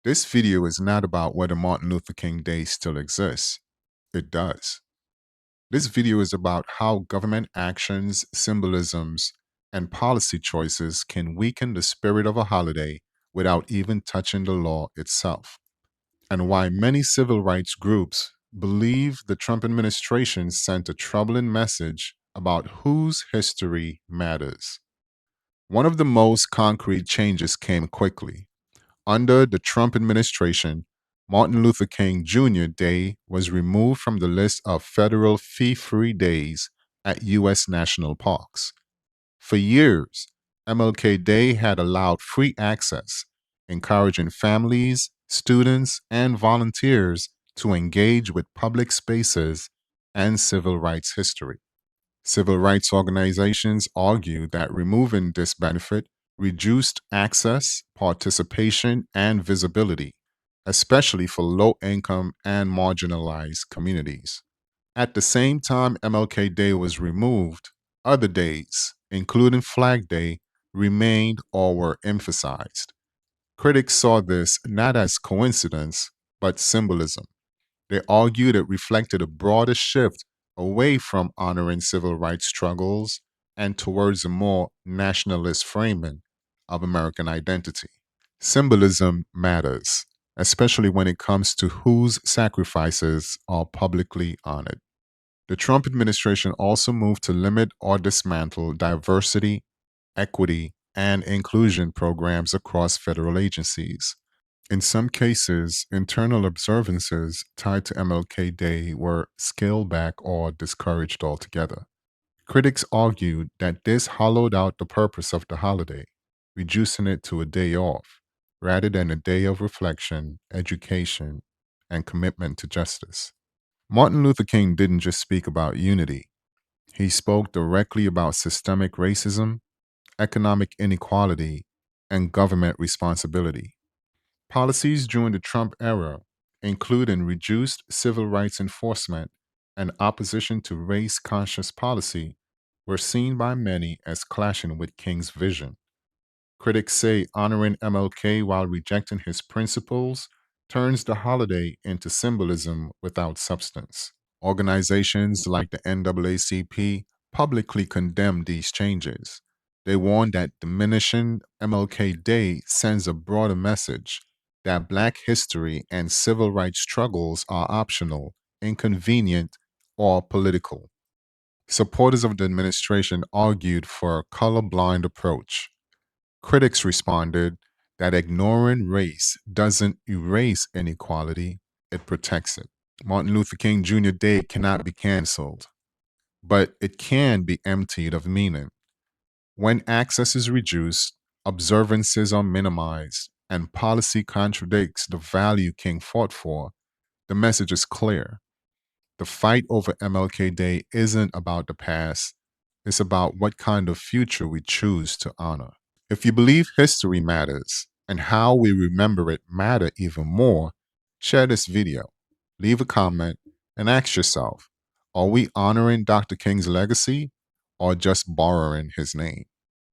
This video is not about whether Martin Luther King Day still exists. It does. This video is about how government actions, symbolisms, and policy choices can weaken the spirit of a holiday without even touching the law itself, and why many civil rights groups believe the Trump administration sent a troubling message about whose history matters. One of the most concrete changes came quickly. Under the Trump administration, Martin Luther King Jr. Day was removed from the list of federal fee-free days at U.S. national parks. For years, MLK Day had allowed free access, encouraging families, students, and volunteers to engage with public spaces and civil rights history. Civil rights organizations argue that removing this benefit reduced access, participation, and visibility, especially for low income and marginalized communities. At the same time MLK Day was removed, other days, including Flag Day, remained or were emphasized. Critics saw this not as coincidence, but symbolism. They argued it reflected a broader shift away from honoring civil rights struggles and towards a more nationalist framing of American identity. Symbolism matters, especially when it comes to whose sacrifices are publicly honored. The Trump administration also moved to limit or dismantle diversity, equity, and inclusion programs across federal agencies. In some cases, internal observances tied to MLK Day were scaled back or discouraged altogether. Critics argued that this hollowed out the purpose of the holiday, reducing it to a day off rather than a day of reflection, education, and commitment to justice. Martin Luther King didn't just speak about unity, he spoke directly about systemic racism, economic inequality, and government responsibility. Policies during the Trump era, including reduced civil rights enforcement and opposition to race conscious policy, were seen by many as clashing with King's vision. Critics say honoring MLK while rejecting his principles turns the holiday into symbolism without substance. Organizations like the NAACP publicly condemned these changes. They warned that diminishing MLK Day sends a broader message that Black history and civil rights struggles are optional, inconvenient, or political. Supporters of the administration argued for a colorblind approach. Critics responded that ignoring race doesn't erase inequality, it protects it. Martin Luther King Jr. Day cannot be canceled, but it can be emptied of meaning. When access is reduced, observances are minimized, and policy contradicts the value King fought for, the message is clear. The fight over MLK Day isn't about the past, it's about what kind of future we choose to honor. If you believe history matters and how we remember it matter even more, share this video, leave a comment, and ask yourself, are we honoring Dr. King's legacy or just borrowing his name?